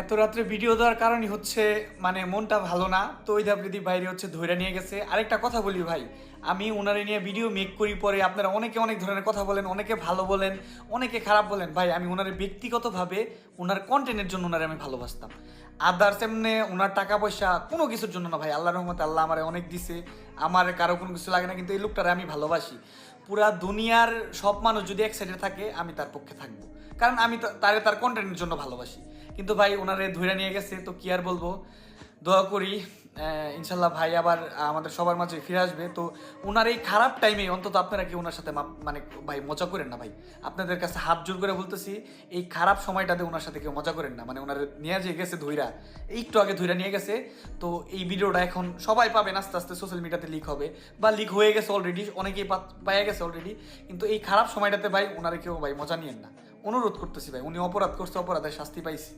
এত রাত্রে ভিডিও দেওয়ার কারণই হচ্ছে মানে মনটা ভালো না, তো ওই ধাপড়িদি বাইরে হচ্ছে ধইরা নিয়ে গেছে। আরেকটা কথা বলি ভাই, আমি ওনারে নিয়ে ভিডিও মেক করি, পরে আপনারা অনেকে অনেক ধরনের কথা বলেন, অনেকে ভালো বলেন, অনেকে খারাপ বলেন। ভাই আমি ওনারে ব্যক্তিগতভাবে ওনার কন্টেন্টের জন্য ওনারে আমি ভালোবাসতাম। আদার্স এমনি ওনার টাকা পয়সা কোনো কিছুর জন্য না ভাই। আল্লাহর রহমতে আল্লাহ আমারে অনেক দিছে, আমার কারো কোনো কিছু লাগে না, কিন্তু এই লোকটারে আমি ভালোবাসি। পুরা দুনিয়ার সব মানুষ যদি এক সাইডে থাকে আমি তার পক্ষে থাকবো, কারণ আমি তারে তার কন্টেন্টের জন্য ভালোবাসি। কিন্তু ভাই ওনারে ধইরা নিয়ে গেছে, তো কি আর বলবো। দোয়া করি ইনশাল্লাহ ভাই আবার আমাদের সবার মাঝে ফিরে আসবে। তো ওনার এই খারাপ টাইমে অন্তত আপনারা কি ওনার সাথে মানে ভাই মজা করেন না ভাই। আপনাদের কাছে হাত জোর করে বলতেছি, এই খারাপ সময়টাতে ওনার সাথে কেউ মজা করেন না। মানে ওনার নিয়ে যে গেছে ধইরা, একটু আগে ধইরা নিয়ে গেছে। তো এই ভিডিওটা এখন সবাই পাবেন, আস্তে আস্তে সোশ্যাল মিডিয়াতে লিক হবে বা লিক হয়ে গেছে অলরেডি, অনেকেই পাইয়া গেছে অলরেডি। কিন্তু এই খারাপ সময়টাতে ভাই ওনারে কেউ ভাই মজা নিয়েন না, অনুরোধ করতেছি ভাই। উনি অপরাধ করছে, অপরাধের শাস্তি পাইছে।